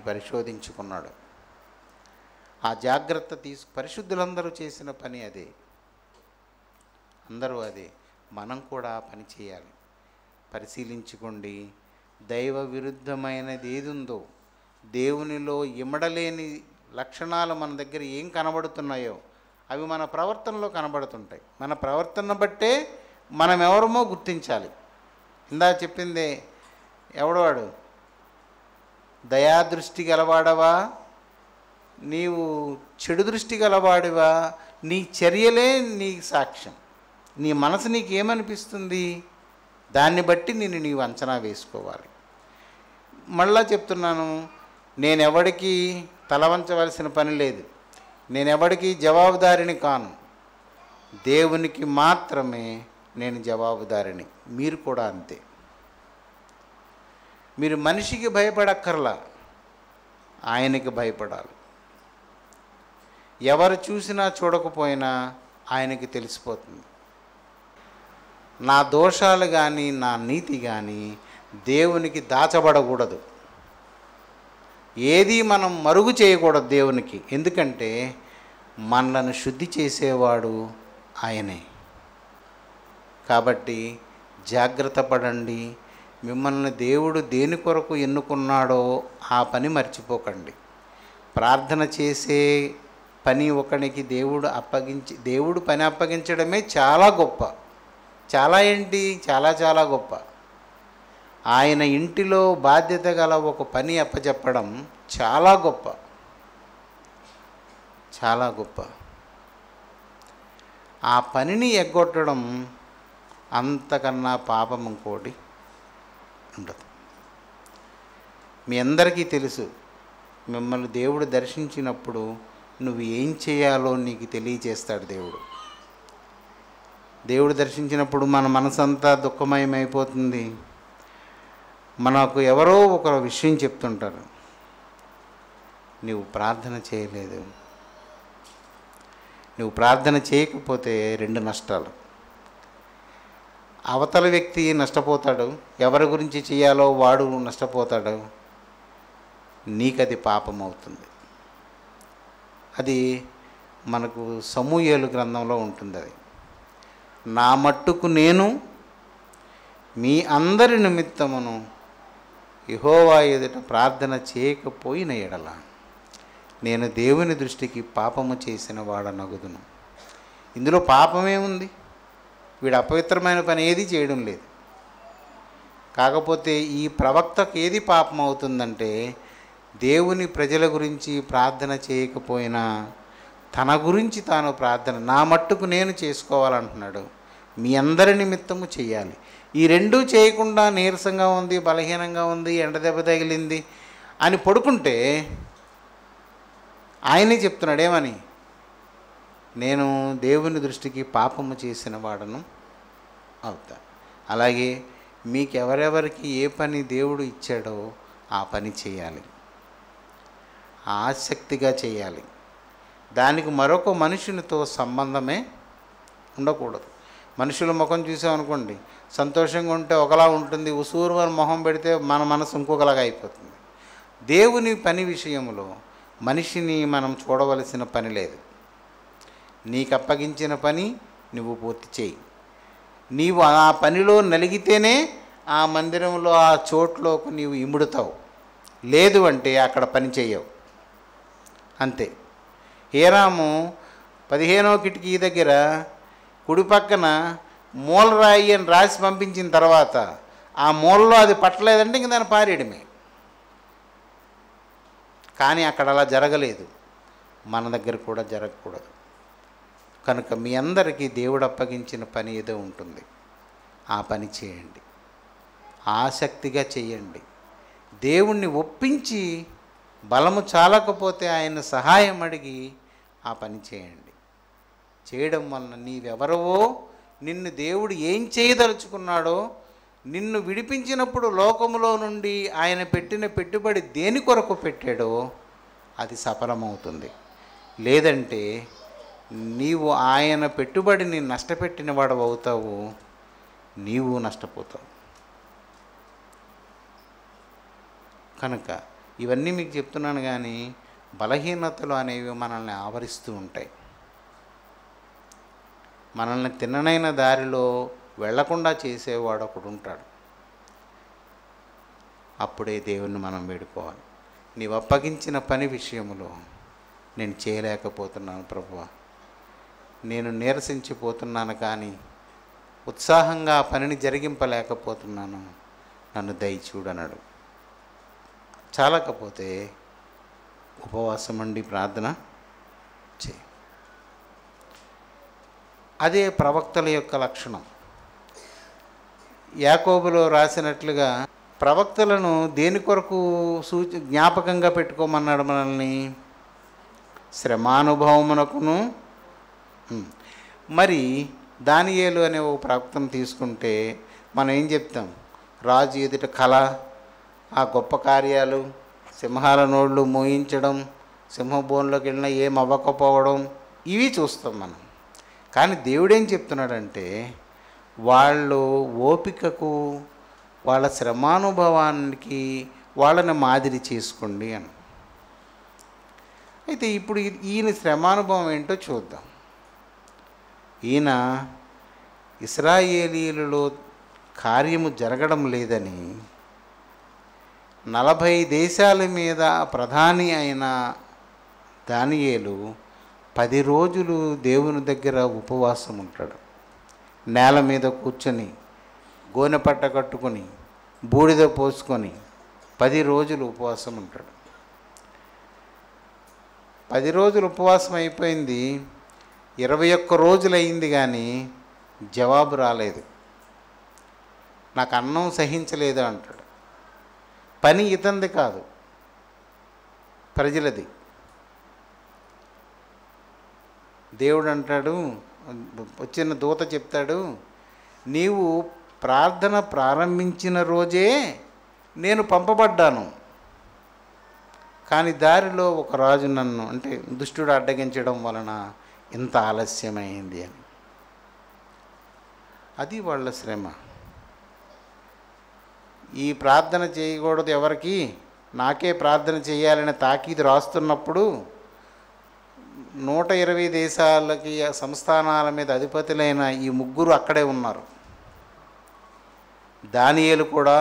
పరిశోధించుకున్నాడు. ఆ జాగ్రత్త పరిశుద్ధులందరూ చేసిన పని అదే. అందరూ అదే. మనం కూడా ఆ పని చేయాలి. పరిశీలించుకోండి. దైవ విరుద్ధమైనది ఏది ఉందో, దేవునిలో ఇమడలేని లక్షణాలు మన దగ్గర ఏం కనబడుతున్నాయో అవి మన ప్రవర్తనలో కనబడుతుంటాయి. మన ప్రవర్తన బట్టే మనం ఎవరమో గుర్తించాలి. ఇందాక చెప్పిందే, ఎవడవాడు? దయాదృష్టి గలవాడవా, నీవు చెడు దృష్టి గలవాడివా? నీ చర్యలే నీ సాక్ష్యం. నీ మనసు నీకేమనిపిస్తుంది, దాన్ని బట్టి నీవు అంచనా వేసుకోవాలి. మళ్ళా చెప్తున్నాను, నేనెవడికి తలవంచవలసిన పని లేదు, నేనెవడికి జవాబుదారిని కాను, దేవునికి మాత్రమే నేను జవాబుదారిని. మీరు కూడా అంతే. మీరు మనిషికి భయపడక్కర్లా, ఆయనకి భయపడాలి. ఎవరు చూసినా చూడకపోయినా ఆయనకి తెలిసిపోతుంది. నా దోషాలు కానీ నా నీతి కానీ దేవునికి దాచబడకూడదు. ఏది మనం మరుగు చేయకూడదు దేవునికి. ఎందుకంటే మనలను శుద్ధి చేసేవాడు ఆయనే. కాబట్టి జాగ్రత్త పడండి. మిమ్మల్ని దేవుడు దేని కొరకు ఎన్నుకున్నాడో ఆ పని మర్చిపోకండి. ప్రార్థన చేసే పని ఒకనికి దేవుడు పని అప్పగించడమే చాలా గొప్ప. చాలా ఏంటి, చాలా చాలా గొప్ప. ఆయన ఇంటిలో బాధ్యత గల ఒక పని అప్పచెప్పడం చాలా గొప్ప, చాలా గొప్ప. ఆ పనిని ఎగ్గొట్టడం అంతకన్నా పాపం ఇంకోటి ఉండదు. మీ అందరికీ తెలుసు, మిమ్మల్ని దేవుడు దర్శించినప్పుడు నువ్వు ఏం చేయాలో నీకు తెలియజేస్తాడు దేవుడు. దేవుడు దర్శించినప్పుడు మన మనసంతా దుఃఖమయమైపోతుంది. మనకు ఎవరో ఒక విషయం చెప్తుంటారు, నువ్వు ప్రార్థన చేయలేదు. నువ్వు ప్రార్థన చేయకపోతే 2 నష్టాలు. అవతల వ్యక్తి నష్టపోతాడు, ఎవరి గురించి చేయాలో వాడు నష్టపోతాడు, నీకది పాపం అవుతుంది. అది మనకు సమూయేలు గ్రంథంలో ఉంటుంది. అది నా మట్టుకు నేను మీ అందరి నిమిత్తమును యెహోవా ఎదుట ప్రార్థన చేయకపోయిన ఎడల నేను దేవుని దృష్టికి పాపము చేసిన వాడనగుదును. ఇందులో పాపమేముంది? వీడు అపవిత్రమైన పని ఏది చేయడం లేదు. కాకపోతే ఈ ప్రవక్తకు ఏది పాపం అవుతుందంటే, దేవుని ప్రజల గురించి ప్రార్థన చేయకపోయినా తన గురించి తాను ప్రార్థన నా మట్టుకు నేను చేసుకోవాలంటున్నాడు. మీ అందరి నిమిత్తము చేయాలి. ఈ 2 చేయకుండా నీరసంగా ఉంది, బలహీనంగా ఉంది, ఎండ దెబ్బ తగిలింది అని పడుకుంటే ఆయనే చెప్తున్నాడు ఏమని, నేను దేవుని దృష్టికి పాపము చేసిన వాడను అవుతా. అలాగే మీకెవరెవరికి ఏ పని దేవుడు ఇచ్చాడో ఆ పని చేయాలి, ఆసక్తిగా చేయాలి. దానికి మరొక మనుషునితో సంబంధమే ఉండకూడదు. మనుషుల ముఖం చూసామనుకోండి, సంతోషంగా ఉంటే ఒకలా ఉంటుంది, ఉసూరు మొహం పెడితే మన మనసు ఇంకొకలాగా అయిపోతుంది. దేవుని పని విషయంలో మనిషిని మనం చూడవలసిన పని లేదు. నీకు అప్పగించిన పని నువ్వు పూర్తి చేయి. నీవు ఆ పనిలో నలిగితేనే ఆ మందిరంలో ఆ చోట్లోకి నీవు ఇముడుతావు, లేదు అంటే అక్కడ పని చేయవు. అంతే. హీరాము 15వ కిటికీ దగ్గర కుడి పక్కన మూలరాయి అని రాసి పంపించిన తర్వాత ఆ మూలలో అది పట్టలేదంటే ఇంక దాన్ని పారేయడమే. కానీ అక్కడ అలా జరగలేదు. మన దగ్గర కూడా జరగకూడదు. కనుక మీ అందరికీ దేవుడు అప్పగించిన పని ఏదో ఉంటుంది, ఆ పని చేయండి, ఆసక్తిగా చేయండి. దేవుణ్ణి ఒప్పించి బలము చాలకపోతే ఆయన సహాయం అడిగి ఆ పని చేయండి. చేయడం వలన నీవెవరవో, నిన్ను దేవుడు ఏం చేయదలుచుకున్నాడో, నిన్ను విడిపించినప్పుడు లోకములో నుండి ఆయన పెట్టిన పెట్టుబడి దేని కొరకు పెట్టాడో అది సఫలమవుతుంది. లేదంటే నీవు ఆయన పెట్టుబడిని నష్టపెట్టిన వాడు అవుతావు, నీవు నష్టపోతావు. కనుక ఇవన్నీ మీకు చెప్తున్నాను, కానీ బలహీనతలు అనేవి మనల్ని ఆవరిస్తూ ఉంటాయి. మనల్ని తిన్ననైన దారిలో వెళ్లకుండా చేసేవాడు ఒకడు ఉంటాడు. అప్పుడే దేవుణ్ణి మనం వేడుకోవాలి. నీవు అప్పగించిన పని విషయంలో నేను చేయలేకపోతున్నాను ప్రభువా, నేను నీరసించిపోతున్నాను, కానీ ఉత్సాహంగా ఆ పనిని జరిగింపలేకపోతున్నాను, నన్ను దయచూడనడు. చాలకపోతే ఉపవాసం ఉండి ప్రార్థన చేయి. అదే ప్రవక్తల యొక్క లక్షణం. యాకోబులో రాసినట్లుగా ప్రవక్తలను దేని కొరకు జ్ఞాపకంగా పెట్టుకోమన్నాడు మనల్ని? శ్రమానుభవమునకును. మరి దానియేలు అనే ఒక ప్రవక్తను తీసుకుంటే మనం ఏం చెప్తాం? రాజు ఎదుట కళ, ఆ గొప్ప కార్యాలు, సింహాల నోళ్ళు మోయించడం, సింహబోన్లోకి వెళ్ళినా ఏం అవ్వకపోవడం, ఇవి చూస్తాం మనం. కానీ దేవుడేం చెప్తున్నాడంటే వాళ్ళు ఓపికకు, వాళ్ళ శ్రమానుభవానికి వాళ్ళని మాదిరి చేసుకోండి అని. అయితే ఇప్పుడు ఈయన శ్రమానుభవం ఏంటో చూద్దాం. ఈయన ఇశ్రాయేలీయులలో కార్యము జరగడం లేదని 40 దేశాల మీద ప్రధాని అయిన దానియేలు 10 రోజులు దేవుని దగ్గర ఉపవాసం ఉంటాడు. నేల మీద కూర్చొని గోనె పట్ట కట్టుకొని బూడిద పోసుకొని 10 రోజులు ఉపవాసం ఉంటాడు. 10 రోజులు ఉపవాసం అయిపోయింది, 21 రోజులు అయింది, కానీ జవాబు రాలేదు. నాకు అన్నం సహించలేదు అంటాడు. పని ఇతంది కాదు, ప్రజలది. దేవుడు అంటాడు, వచ్చిన దూత చెప్తాడు, నీవు ప్రార్థన ప్రారంభించిన రోజే నేను పంపబడ్డాను, కానీ దారిలో ఒక రాజు నన్ను, అంటే దుష్టుడు అడ్డగించడం వలన ఇంత ఆలస్యమైంది అని. అది వాళ్ళ శ్రమ. ఈ ప్రార్థన చేయకూడదు ఎవరికి, నాకే ప్రార్థన చేయాలని తాకీదు రాస్తున్నప్పుడు 120 దేశాలకి సంస్థానాల మీద అధిపతులైన ఈ 3 అక్కడే ఉన్నారు. దానియేలు కూడా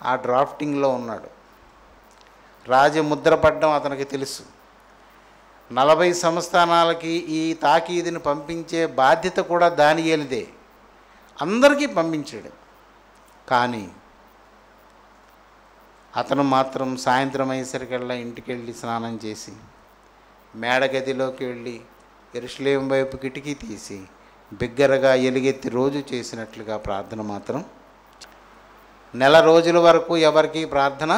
ఆ డ్రాఫ్టింగ్లో ఉన్నాడు. రాజముద్ర పడ్డం అతనికి తెలుసు. 40 సంస్థానాలకి ఈ తాకీదుని పంపించే బాధ్యత కూడా దానియేలుదే. అందరికీ పంపించాడు. కానీ అతను మాత్రం సాయంత్రం అయ్యేసరికల్లా ఇంటికి వెళ్ళి స్నానం చేసి మేడగదిలోకి వెళ్ళి యెరూషలేము వైపు కిటికీ తీసి బిగ్గరగా ఎలుగెత్తి రోజు చేసినట్లుగా ప్రార్థన మాత్రం. నెల రోజుల వరకు ఎవరికి ప్రార్థన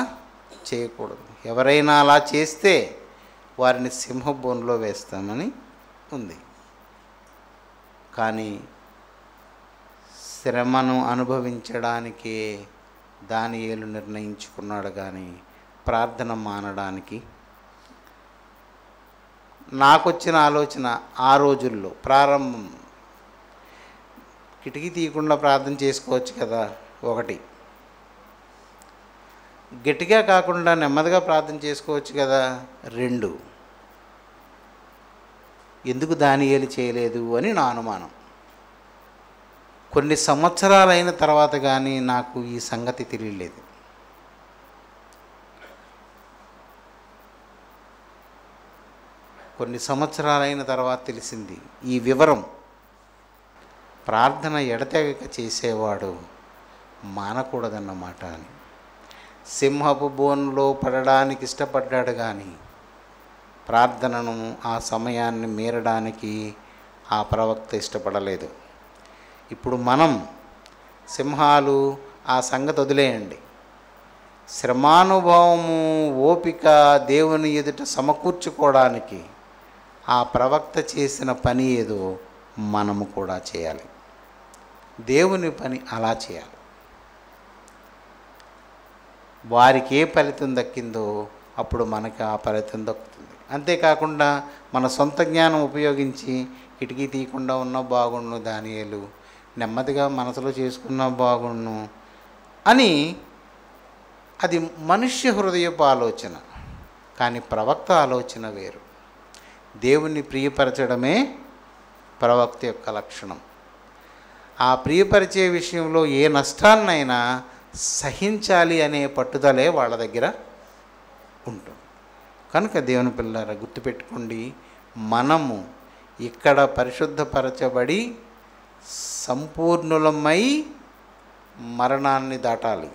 చేయకూడదు. ఎవరైనా అలా చేస్తే వారిని సింహబోన్లో వేస్తామని ఉంది. కానీ శ్రమను అనుభవించడానికే దానియేలు నిర్ణయించుకున్నాడు, కానీ ప్రార్థన మానడానికి. నాకొచ్చిన ఆలోచన ఆ రోజుల్లో ప్రారంభం, కిటికీ తీయకుండా ప్రార్థన చేసుకోవచ్చు కదా, ఒకటి. గట్టిగా కాకుండా నెమ్మదిగా ప్రార్థన చేసుకోవచ్చు కదా, 2. ఎందుకు దానియేలు చేయలేదు అని నా అనుమానం. కొన్ని సంవత్సరాలైన తర్వాత కానీ నాకు ఈ సంగతి తెలియలేదు. కొన్ని సంవత్సరాలైన తర్వాత తెలిసింది ఈ వివరం. ప్రార్థన ఎడతెగక చేసేవాడు మానకూడదన్నమాట అని. సింహపు బోన్లో పడడానికి ఇష్టపడ్డాడు, కానీ ప్రార్థనను ఆ సమయాన్ని మీరడానికి ఆ ప్రవక్త ఇష్టపడలేదు. ఇప్పుడు మనం సింహాలు ఆ సంగతి వదిలేయండి. శ్రమానుభవము, ఓపిక దేవుని ఎదుట సమకూర్చుకోవడానికి ఆ ప్రవక్త చేసిన పని ఏదో మనము కూడా చేయాలి. దేవుని పని అలా చేయాలి. వారికి ఏ ఫలితం దక్కిందో అప్పుడు మనకి ఆ ఫలితం దక్కుతుంది. అంతేకాకుండా మన సొంత జ్ఞానం ఉపయోగించి కిటికీ తీయకుండా ఉన్న బాగుండు దానియేలు, నెమ్మదిగా మనసులో చేసుకున్న బాగుండు అని, అది మనుష్య హృదయపు ఆలోచన. కానీ ప్రవక్త ఆలోచన వేరు. దేవుణ్ణి ప్రియపరచడమే ప్రవక్త యొక్క లక్షణం. ఆ ప్రియపరిచే విషయంలో ఏ నష్టాన్నైనా సహించాలి అనే పట్టుదలే వాళ్ళ దగ్గర ఉంటుంది. కనుక దేవుని పిల్లారా గుర్తుపెట్టుకోండి, మనము ఇక్కడ పరిశుద్ధపరచబడి సంపూర్ణులమై మరణాన్ని దాటాలి.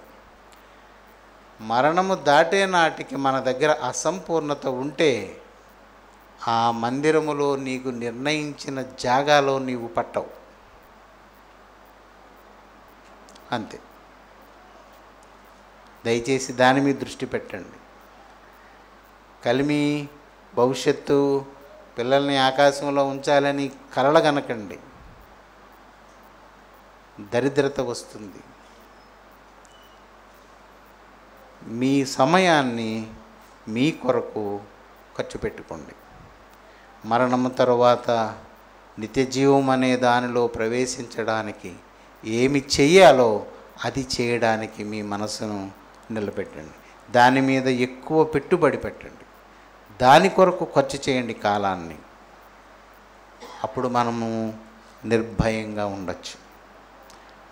మరణము దాటే నాటికి మన దగ్గర అసంపూర్ణత ఉంటే ఆ మందిరములో నీకు నిర్ణయించిన జాగాలో నీవు పట్టవు. అంతే. దయచేసి దాని మీద దృష్టి పెట్టండి. కలిమి భవిష్యత్తు పిల్లల్ని ఆకాశంలో ఉంచాలని కలలుగనకండి. దరిద్రత వస్తుంది. మీ సమయాన్ని మీ కొరకు ఖర్చు పెట్టుకోండి. మరణము తరువాత నిత్యజీవం అనే దానిలో ప్రవేశించడానికి ఏమి చెయ్యాలో అది చేయడానికి మీ మనసును నిలబెట్టండి. దాని మీద ఎక్కువ పెట్టుబడి పెట్టండి. దాని కొరకు ఖర్చు చేయండి కాలాన్ని. అప్పుడు మనము నిర్భయంగా ఉండొచ్చు.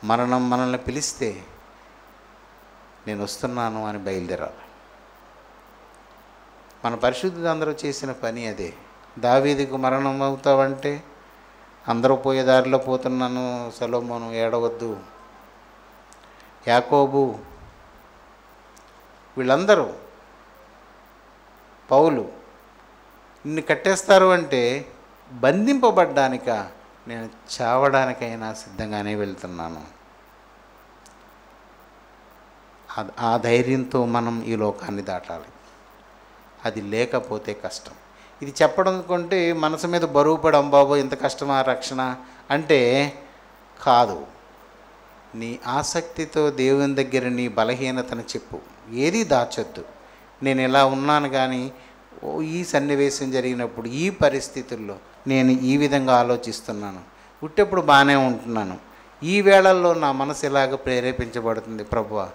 మరణం మనల్ని పిలిస్తే నేను వస్తున్నాను అని బయలుదేరాలి. మన పరిశుద్ధులు అందరూ చేసిన పని అదే. దావీదుకు మరణం అవుతావంటే అందరూ పోయే దారిలో పోతున్నాను, సొలొమోను ఏడవద్దు, యాకోబు, వీళ్ళందరూ, పౌలు, నిన్ను కట్టేస్తారు అంటే బంధింపబడ్డానిక, నేను చావడానికైనా సిద్ధంగానే వెళ్తున్నాను. ఆ ధైర్యంతో మనం ఈ లోకాన్ని దాటాలి. అది లేకపోతే కష్టం. ఇది చెప్పడం కొంటే మనసు మీద బరువు పడి అంబాబో ఇంత కష్టమా రక్షణ అంటే కాదు. నీ ఆసక్తితో దేవుని దగ్గర నీ బలహీనతను చెప్పు. ఏది దాచొద్దు. నేను ఇలా ఉన్నాను కానీ ఈ సన్నివేశం జరిగినప్పుడు ఈ పరిస్థితుల్లో నేను ఈ విధంగా ఆలోచిస్తున్నాను, పుట్టేప్పుడు బాగానే ఉంటున్నాను, ఈ వేళల్లో నా మనసు ఇలాగ ప్రేరేపించబడుతుంది, ప్రభువా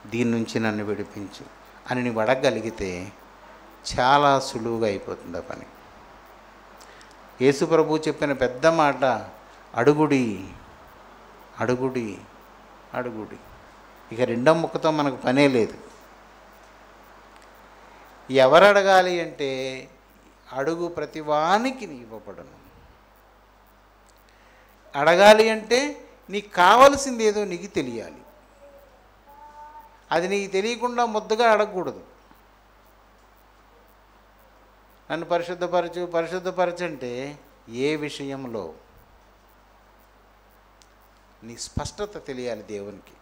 దీని నుంచి నన్ను విడిపించు అని నువ్వు అడగగలిగితే చాలా సులువుగా అయిపోతుంది ఆ పని. యేసు ప్రభు చెప్పిన పెద్ద మాట అడుగుడి, అడుగుడి, అడుగుడి. ఇక రెండో ముక్కతో మనకు పనే లేదు. ఎవరు అడగాలి అంటే అడుగు ప్రతివానికి ఇవ్వబడును. అడగాలి అంటే నీకు కావలసింది ఏదో నీకు తెలియాలి. అది నీకు తెలియకుండా ముద్దగా అడగకూడదు. నన్ను పరిశుద్ధపరచంటే ఏ విషయంలో నీ స్పష్టత తెలియాలి దేవునికి.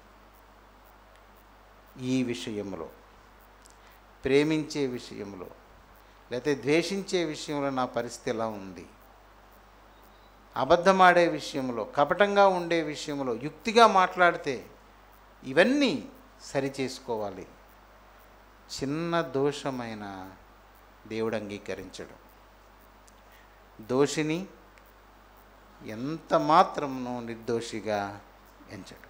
ఈ విషయంలో, ప్రేమించే విషయంలో, లేకపోతే ద్వేషించే విషయంలో నా పరిస్థితి ఎలా ఉంది, అబద్ధమాడే విషయంలో, కపటంగా ఉండే విషయంలో, యుక్తిగా మాట్లాడితే ఇవన్నీ సరి చేసుకోవాలి. చిన్న దోషమైన దేవుడు అంగీకరించడు. దోషిని ఎంత మాత్రమును నిర్దోషిగా ఎంచడు.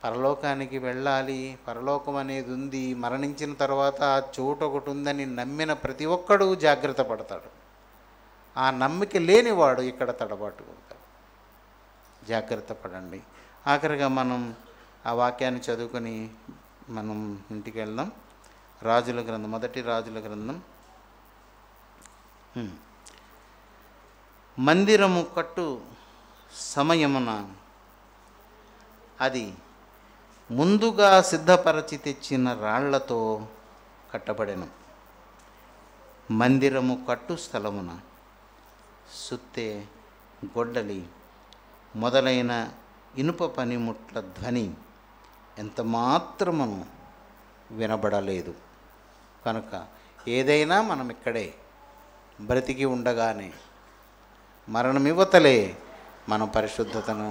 పరలోకానికి వెళ్ళాలి, పరలోకం అనేది ఉంది, మరణించిన తర్వాత ఆ చోటు ఒకటి ఉందని నమ్మిన ప్రతి ఒక్కడూ జాగ్రత్త పడతాడు. ఆ నమ్మిక లేనివాడు ఇక్కడ తడబాటుకుంటాడు. జాగ్రత్త పడండి. ఆఖరిగా మనం ఆ వాక్యాన్ని చదువుకొని మనం ఇంటికి వెళ్దాం. రాజుల గ్రంథం, మొదటి రాజుల గ్రంథం. మందిరము కట్టు సమయమున అది ముందుగా సిద్ధపరచి తెచ్చిన రాళ్లతో కట్టబడెను. మందిరము కట్టు స్థలమున సుత్తె, గొడ్డలి మొదలైన ఇనుప పనిముట్ల ధ్వని ఎంత మాత్రమును వినబడలేదు. కనుక ఏదైనా మనం ఇక్కడే బ్రతికి ఉండగానే మరణమివతలే మనం పరిశుద్ధతను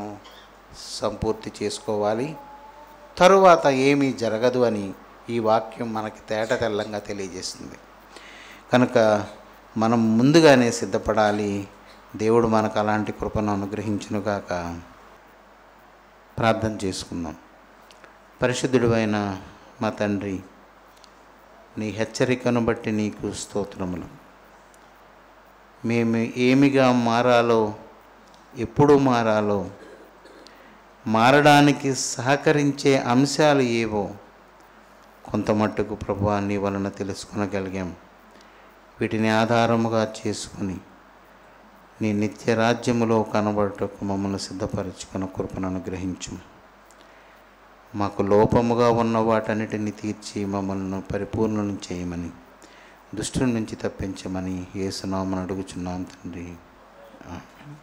సంపూర్తి చేసుకోవాలి. తరువాత ఏమీ జరగదు అని ఈ వాక్యం మనకి తేట తెల్లంగా తెలియజేస్తుంది. కనుక మనం ముందుగానే సిద్ధపడాలి. దేవుడు మనకు అలాంటి కృపను అనుగ్రహించునుగాక. ప్రార్థన చేసుకుందాం. పరిశుద్ధుడైన మా తండ్రి, నీ హెచ్చరికను బట్టి నీకు స్తోత్రములు. మేము ఏమిగా మారాలో, ఎప్పుడు మారాలో, మారడానికి సహకరించే అంశాలు ఏవో కొంత మట్టుకు ప్రభువా నీ వలన తెలుసుకొనగలిగాం. వీటిని ఆధారముగా చేసుకుని నీ నిత్య రాజ్యములో కనబడటకు మమ్మల్ని సిద్ధపరచుకున్న కృపను అనుగ్రహించు. మాకు లోపముగా ఉన్న వాటన్నిటిని తీర్చి మమ్మల్ని పరిపూర్ణం చేయమని, దుష్టుల నుంచి తప్పించమని యేసు నామమున అడుగుచున్నాం తండ్రి. ఆమేన్.